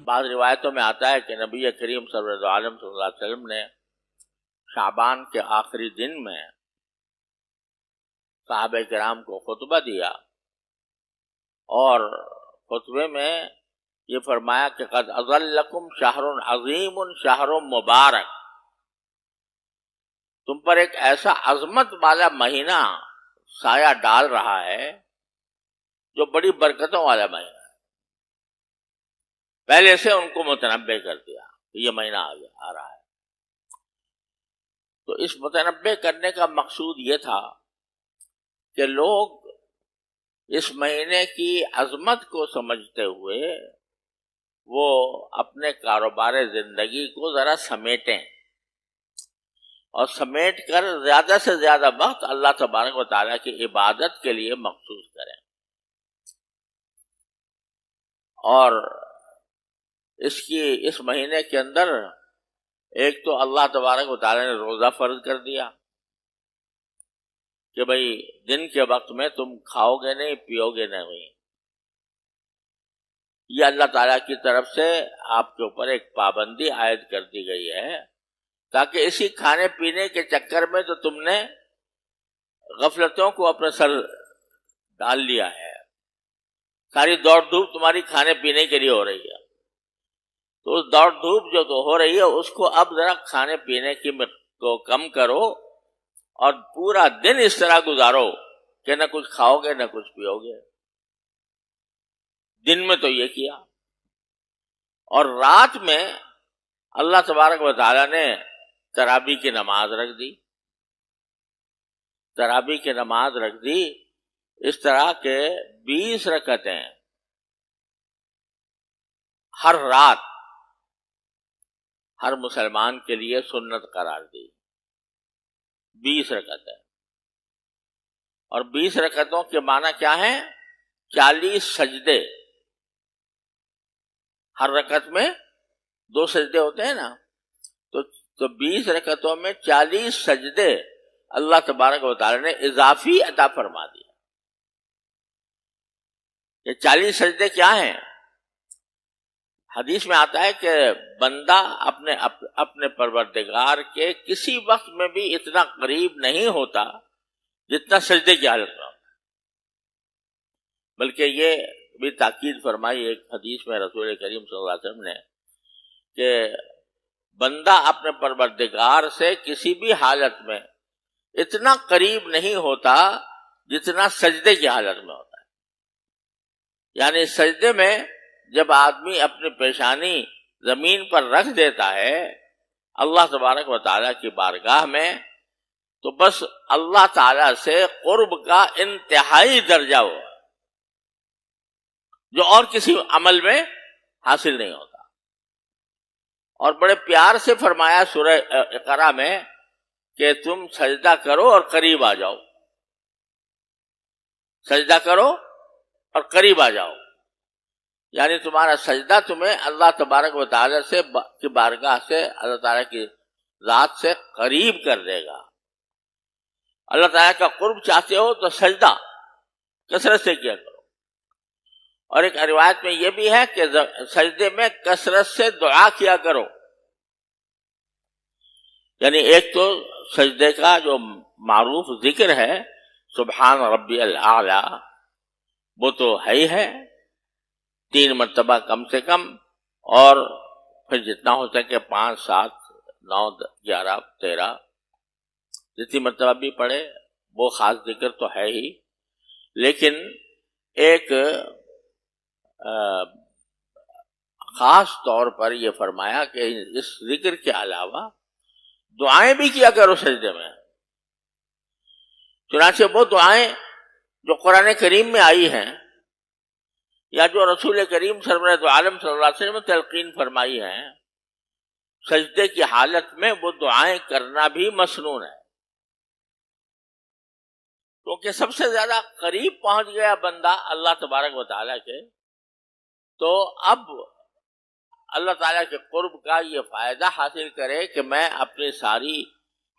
بعض روایتوں میں آتا ہے کہ نبی کریم صلی اللہ علیہ وسلم نے شعبان کے آخری دن میں صحابہ کرام کو خطبہ دیا اور خطبے میں یہ فرمایا کہ قد اظلکم شہر عظیم شہر مبارک، تم پر ایک ایسا عظمت والا مہینہ سایہ ڈال رہا ہے جو بڑی برکتوں والا مہینہ ہے۔ پہلے سے ان کو متنبع کر دیا کہ یہ مہینہ آ رہا ہے۔ تو اس متنبع کرنے کا مقصود یہ تھا کہ لوگ اس مہینے کی عظمت کو سمجھتے ہوئے وہ اپنے کاروبار زندگی کو ذرا سمیٹیں اور سمیٹ کر زیادہ سے زیادہ وقت اللہ تبارک و تعالیٰ کی عبادت کے لیے مخصوص کریں۔ اور اس مہینے کے اندر ایک تو اللہ تبارک و تعالیٰ نے روزہ فرض کر دیا کہ بھئی دن کے وقت میں تم کھاؤ گے نہیں، پیو گے نہیں۔ یہ اللہ تعالیٰ کی طرف سے آپ کے اوپر ایک پابندی عائد کر دی گئی ہے، تاکہ اسی کھانے پینے کے چکر میں تو تم نے غفلتوں کو اپنے سر ڈال لیا ہے، ساری دوڑ دھوپ تمہاری کھانے پینے کے لیے ہو رہی ہے، تو اس دوڑ دھوپ جو تو ہو رہی ہے اس کو اب ذرا کھانے پینے کی کو کم کرو اور پورا دن اس طرح گزارو کہ نہ کچھ کھاؤ گے نہ کچھ پیو گے۔ دن میں تو یہ کیا، اور رات میں اللہ تبارک و تعالیٰ نے تراویح کی نماز رکھ دی۔ تراویح کی نماز رکھ دی اس طرح کہ 20 رکعتیں ہر رات ہر مسلمان کے لیے سنت قرار دی، 20 رکعتیں۔ اور 20 رکعتوں کے معنی کیا ہیں؟ 40 سجدے۔ ہر رکعت میں 2 سجدے ہوتے ہیں نا، تو 20 رکعتوں میں 40 سجدے اللہ تبارک و تعالی نے اضافی عطا فرما دیا۔ یہ 40 سجدے کیا ہیں؟ حدیث میں آتا ہے کہ بندہ اپنے پروردگار کے کسی وقت میں بھی اتنا قریب نہیں ہوتا جتنا سجدے کی حالت میں ہوتا، بلکہ یہ بھی تاکید فرمائی ایک حدیث میں رسول کریم صلی اللہ علیہ وسلم نے کہ بندہ اپنے پروردگار سے کسی بھی حالت میں اتنا قریب نہیں ہوتا جتنا سجدے کی حالت میں ہوتا ہے۔ یعنی سجدے میں جب آدمی اپنی پیشانی زمین پر رکھ دیتا ہے اللہ تبارک و تعالیٰ کی بارگاہ میں، تو بس اللہ تعالیٰ سے قرب کا انتہائی درجہ ہوا جو اور کسی عمل میں حاصل نہیں ہوتا۔ اور بڑے پیار سے فرمایا سورہ اقرا میں کہ تم سجدہ کرو اور قریب آ جاؤ، سجدہ کرو اور قریب آ جاؤ، یعنی تمہارا سجدہ تمہیں اللہ تبارک و تعالیٰ سے کی بارگاہ سے اللہ تعالیٰ کی ذات سے قریب کر دے گا۔ اللہ تعالیٰ کا قرب چاہتے ہو تو سجدہ کثرت سے کیا کرو۔ اور ایک روایت میں یہ بھی ہے کہ سجدے میں کثرت سے دعا کیا کرو، یعنی ایک تو سجدے کا جو معروف ذکر ہے سبحان ربی الاعلی، وہ تو ہے ہی ہے 3 مرتبہ کم سے کم، اور پھر جتنا ہو سکے 5 7 9 11 13 جتنی مرتبہ بھی پڑھے، وہ خاص ذکر تو ہے ہی، لیکن ایک خاص طور پر یہ فرمایا کہ اس ذکر کے علاوہ دعائیں بھی کیا کرو سجدے میں۔ چنانچہ وہ دعائیں جو قرآن کریم میں آئی ہیں یا جو رسول کریم سرورت عالم صلی اللہ علیہ وسلم نے تلقین فرمائی ہیں، سجدے کی حالت میں وہ دعائیں کرنا بھی مسنون ہے، کیونکہ سب سے زیادہ قریب پہنچ گیا بندہ اللہ تبارک و تعالیٰ کے، تو اب اللہ تعالیٰ کے قرب کا یہ فائدہ حاصل کرے کہ میں اپنی ساری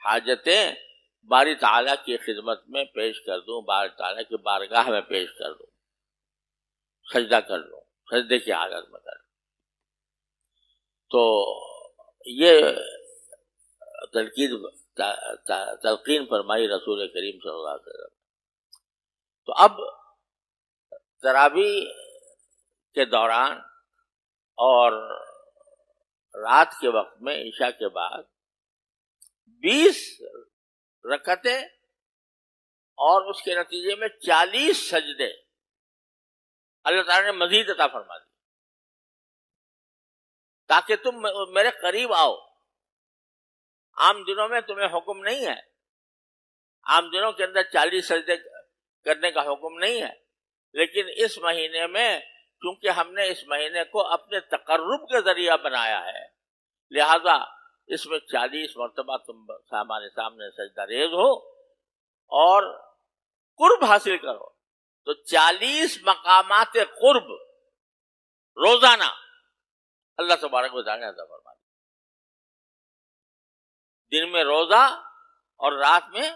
حاجتیں باری تعالیٰ کی خدمت میں پیش کر دوں، باری تعالیٰ کی بارگاہ میں پیش کر دوں، سجدہ کر لوں، سجدے کی حالت میں کر لوں۔ تو یہ تلقین فرمائی رسول کریم صلی اللہ علیہ وسلم. تو اب تراویح کے دوران اور رات کے وقت میں عشاء کے بعد 20 رکعتیں اور اس کے نتیجے میں 40 سجدے اللہ تعالیٰ نے مزید عطا فرما دی تاکہ تم میرے قریب آؤ. عام دنوں میں تمہیں حکم نہیں ہے، عام دنوں کے اندر 40 سجدے کرنے کا حکم نہیں ہے، لیکن اس مہینے میں چونکہ ہم نے اس مہینے کو اپنے تقرب کے ذریعہ بنایا ہے، لہذا اس میں 40 مرتبہ تم ہمارے سامنے سجدہ ریز ہو اور قرب حاصل کرو. تو 40 مقامات قرب روزانہ اللہ تبارک و تعالیٰ نے عطا فرما دی. دن میں روزہ اور رات میں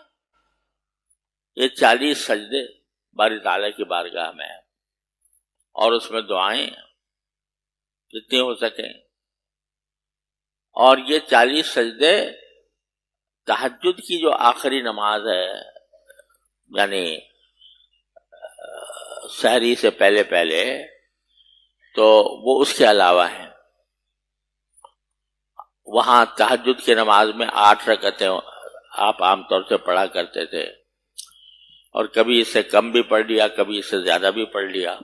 یہ 40 سجدے باری تعالیٰ کی بارگاہ میں ہیں، اور اس میں دعائیں جتنی ہو سکیں. اور یہ 40 سجدے تہجد کی جو آخری نماز ہے، یعنی سحری سے پہلے پہلے، تو وہ اس کے علاوہ ہیں. وہاں تہجد کی نماز میں 8 رکعتیں آپ عام طور سے پڑھا کرتے تھے، اور کبھی اس سے کم بھی پڑھ لیا، کبھی اس سے زیادہ بھی پڑھ لیا.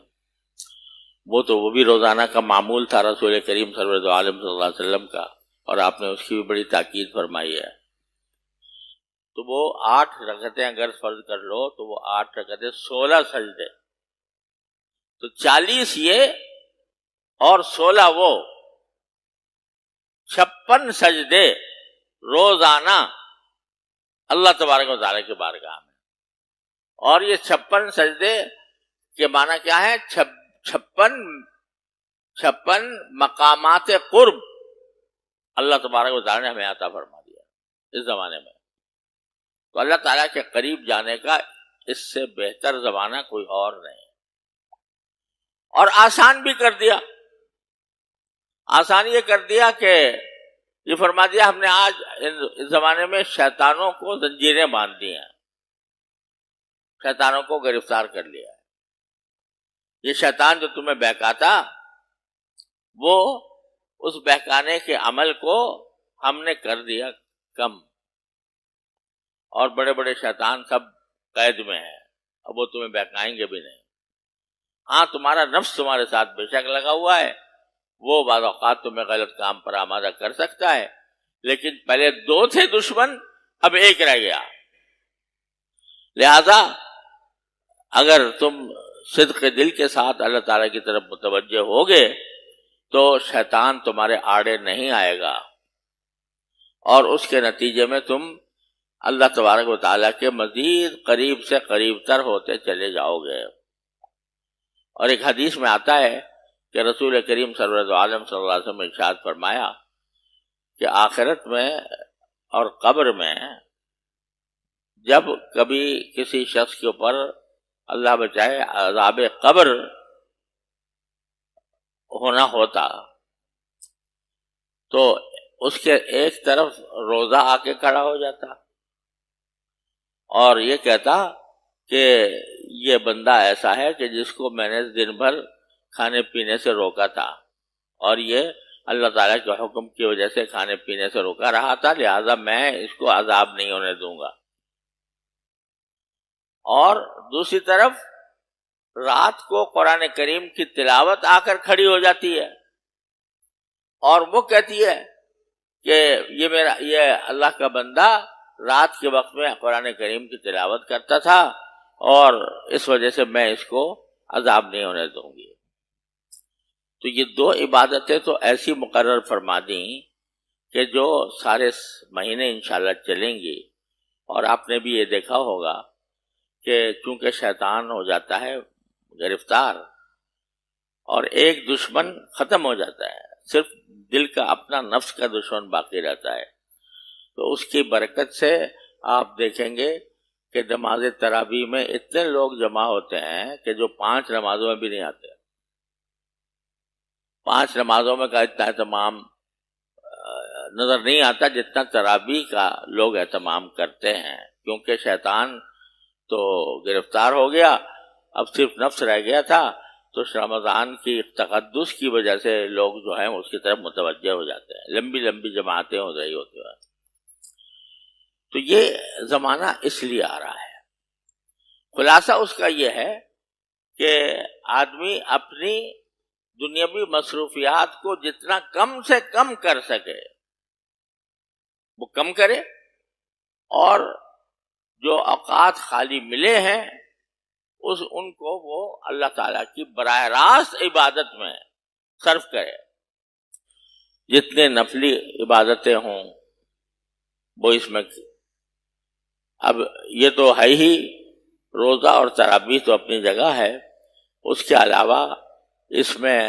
وہ بھی روزانہ کا معمول تھا رسول کریم سرور عالم صلی اللہ علیہ وسلم کا، اور آپ نے اس کی بھی بڑی تاکید فرمائی ہے. تو وہ 8 رکعتیں اگر فرض کر لو تو وہ 8 رکعتیں 16 سجدے. تو 40 یہ اور 16 وہ، 56 سجدے روزانہ اللہ تبارک و تعالیٰ کی بارگاہ میں. اور یہ 56 سجدے کے معنی کیا ہے؟ 56 مقامات قرب اللہ تبارک و تعالیٰ نے ہمیں عطا فرما دیا اس زمانے میں. تو اللہ تعالیٰ کے قریب جانے کا اس سے بہتر زمانہ کوئی اور نہیں. اور آسان بھی کر دیا. آسان یہ کر دیا کہ یہ فرما دیا ہم نے آج اس زمانے میں شیطانوں کو زنجیریں باندھ دی ہیں، شیطانوں کو گرفتار کر لیا ہے. یہ شیطان جو تمہیں بہکاتا، وہ اس بہکانے کے عمل کو ہم نے کر دیا کم، اور بڑے بڑے شیطان سب قید میں ہیں، اب وہ تمہیں بہکائیں گے بھی نہیں. ہاں تمہارا نفس تمہارے ساتھ بے شک لگا ہوا ہے، وہ بعض اوقات تمہیں غلط کام پر آمادہ کر سکتا ہے، لیکن پہلے 2 تھے دشمن، اب 1 رہ گیا. لہذا اگر تم صدق دل کے ساتھ اللہ تعالیٰ کی طرف متوجہ ہوگے تو شیطان تمہارے آڑے نہیں آئے گا، اور اس کے نتیجے میں تم اللہ تبارک و تعالیٰ کے مزید قریب سے قریب تر ہوتے چلے جاؤ گے. اور ایک حدیث میں آتا ہے کہ رسول کریم سرور عالم صلی اللہ علیہ وسلم نے ارشاد فرمایا کہ آخرت میں اور قبر میں جب کبھی کسی شخص کے اوپر اللہ بچائے عذاب قبر ہونا ہوتا تو اس کے ایک طرف روزہ آ کے کھڑا ہو جاتا اور یہ کہتا کہ یہ بندہ ایسا ہے کہ جس کو میں نے دن بھر کھانے پینے سے روکا تھا، اور یہ اللہ تعالیٰ کے حکم کی وجہ سے کھانے پینے سے روکا رہا تھا، لہذا میں اس کو عذاب نہیں ہونے دوں گا. اور دوسری طرف رات کو قرآن کریم کی تلاوت آ کر کھڑی ہو جاتی ہے اور وہ کہتی ہے کہ یہ اللہ کا بندہ رات کے وقت میں قرآن کریم کی تلاوت کرتا تھا اور اس وجہ سے میں اس کو عذاب نہیں ہونے دوں گی. تو یہ 2 عبادتیں تو ایسی مقرر فرما دیں کہ جو سارے مہینے انشاءاللہ چلیں گی. اور آپ نے بھی یہ دیکھا ہوگا کہ چونکہ شیطان ہو جاتا ہے گرفتار اور ایک دشمن ختم ہو جاتا ہے، صرف دل کا اپنا نفس کا دشمن باقی رہتا ہے، تو اس کی برکت سے آپ دیکھیں گے کہ نماز تراویح میں اتنے لوگ جمع ہوتے ہیں کہ جو 5 نمازوں میں بھی نہیں آتے. 5 نمازوں میں کا اتنا اہتمام نظر نہیں آتا جتنا تراویح کا لوگ اہتمام کرتے ہیں، کیونکہ شیطان تو گرفتار ہو گیا، اب صرف نفس رہ گیا تھا، تو رمضان کی تقدس کی وجہ سے لوگ جو ہیں اس کی طرف متوجہ ہو جاتے ہیں، لمبی لمبی جماعتیں ہو رہی ہوتی ہیں۔ تو یہ زمانہ اس لیے آ رہا ہے۔ خلاصہ اس کا یہ ہے کہ آدمی اپنی دنیاوی مصروفیات کو جتنا کم سے کم کر سکے وہ کم کرے، اور جو اوقات خالی ملے ہیں ان کو وہ اللہ تعالیٰ کی براہ راست عبادت میں صرف کرے۔ جتنے نفلی عبادتیں ہوں وہ اس میں، اب یہ تو ہے ہی، روزہ اور تراویح تو اپنی جگہ ہے، اس کے علاوہ اس میں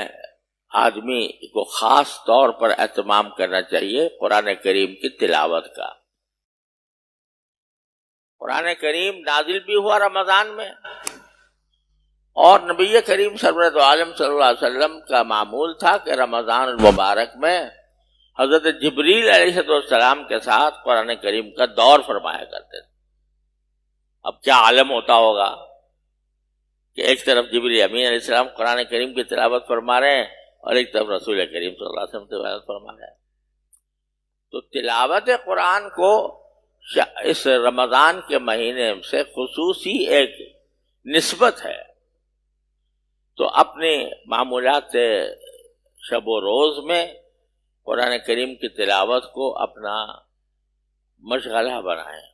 آدمی کو خاص طور پر اہتمام کرنا چاہیے قرآن کریم کی تلاوت کا۔ قرآن کریم نازل بھی ہوا رمضان میں، اور نبی کریم سرورت عالم صلی اللہ علیہ وسلم کا معمول تھا کہ رمضان المبارک میں حضرت جبریل علیہ السلام کے ساتھ قرآن کریم کا دور فرمایا کرتے تھے۔ اب کیا عالم ہوتا ہوگا کہ ایک طرف جبریل امین علیہ السلام قرآن کریم کی تلاوت فرما رہے ہیں اور ایک طرف رسول کریم صلی اللہ علیہ وسلم تلاوت فرما رہے ہیں۔ تو تلاوت قرآن کو اس رمضان کے مہینے سے خصوصی ایک نسبت ہے، تو اپنے معمولات شب و روز میں قرآن کریم کی تلاوت کو اپنا مشغلہ بنائیں۔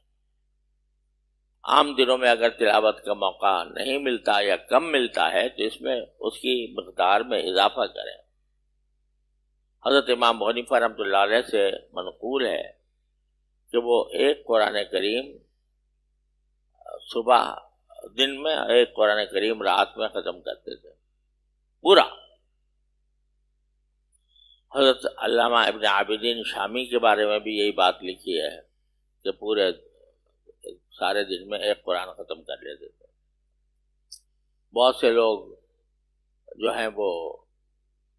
عام دنوں میں اگر تلاوت کا موقع نہیں ملتا یا کم ملتا ہے تو اس میں اس کی مقدار میں اضافہ کریں۔ حضرت امام ابو حنیفہ رحمۃ اللہ علیہ سے منقول ہے کہ وہ ایک قرآن کریم صبح دن میں، ایک قرآن کریم رات میں ختم کرتے تھے پورا۔ حضرت علامہ ابن عابدین شامی کے بارے میں بھی یہی بات لکھی ہے کہ پورے سارے دن میں ایک قرآن ختم کر لیتے تھے۔ بہت سے لوگ جو ہیں وہ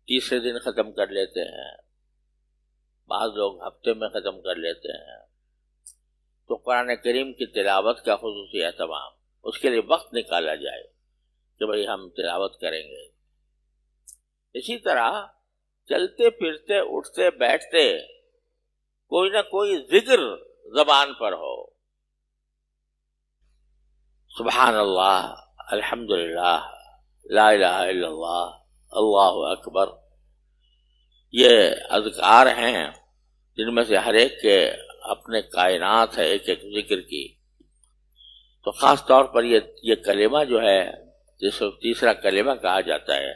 تیسرے دن ختم کر لیتے ہیں، بعض لوگ ہفتے میں ختم کر لیتے ہیں۔ تو قرآن کریم کی تلاوت کا خصوصی اہتمام، اس کے لیے وقت نکالا جائے کہ بھئی ہم تلاوت کریں گے۔ اسی طرح چلتے پھرتے اٹھتے بیٹھتے کوئی نہ کوئی ذکر زبان پر ہو، سبحان اللہ، الحمدللہ، لا الہ الا اللہ، اللہ اکبر۔ یہ اذکار ہیں جن میں سے ہر ایک کے اپنے کائنات ہے ایک ایک ذکر کی۔ تو خاص طور پر یہ کلمہ جو ہے جس کو تیسرا کلمہ کہا جاتا ہے،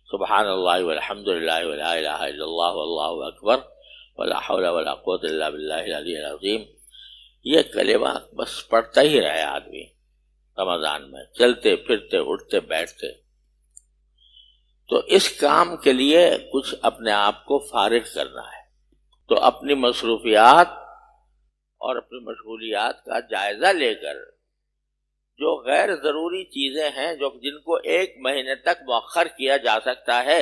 سبحان اللہ والحمدللہ ولا الہ الا اللہ واللہ اکبر ولا حول ولا قوت الا باللہ العلی العظیم، یہ کلمہ بس پڑھتا ہی رہے آدمی رمضان میں، چلتے پھرتے اٹھتے بیٹھتے۔ تو اس کام کے لیے کچھ اپنے آپ کو فارغ کرنا ہے، تو اپنی مصروفیات اور اپنی مشغولیات کا جائزہ لے کر جو غیر ضروری چیزیں ہیں جن کو ایک مہینے تک مؤخر کیا جا سکتا ہے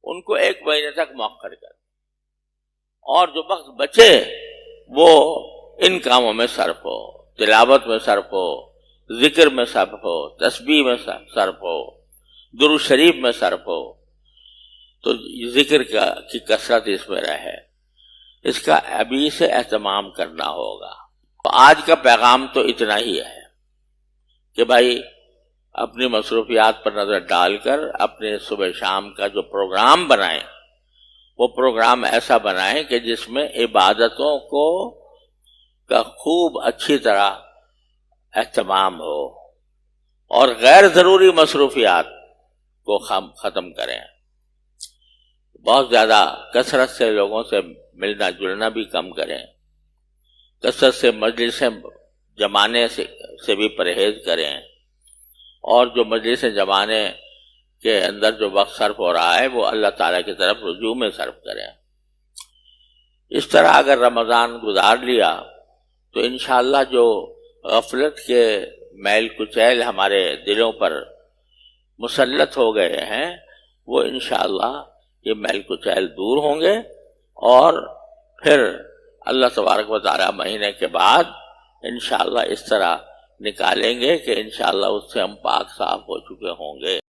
ان کو ایک مہینے تک مؤخر کر، اور جو وقت بچے وہ ان کاموں میں صرف ہو، تلاوت میں صرف ہو، ذکر میں صرف ہو، تسبیح میں صرف ہو، درود شریف میں صرف ہو۔ تو ذکر کی کثرت اس میں رہے، اس کا ابھی سے اہتمام کرنا ہوگا۔ آج کا پیغام تو اتنا ہی ہے کہ بھائی اپنی مصروفیات پر نظر ڈال کر اپنے صبح شام کا جو پروگرام بنائیں وہ پروگرام ایسا بنائیں کہ جس میں عبادتوں کا خوب اچھی طرح اہتمام ہو، اور غیر ضروری مصروفیات کو ختم کریں۔ بہت زیادہ کثرت سے لوگوں سے ملنا جلنا بھی کم کریں، کثرت سے مجلسیں جمانے سے بھی پرہیز کریں، اور جو مجلس جمانے کے اندر جو وقت صرف ہو رہا ہے وہ اللہ تعالیٰ کی طرف رجوع میں صرف کریں۔ اس طرح اگر رمضان گزار لیا تو انشاءاللہ جو غفلت کے میل کچیل ہمارے دلوں پر مسلط ہو گئے ہیں وہ انشاءاللہ یہ میل کچیل دور ہوں گے، اور پھر اللہ تبارک و تعالی مہینے کے بعد انشاءاللہ اس طرح نکالیں گے کہ انشاءاللہ اس سے ہم پاک صاف ہو چکے ہوں گے.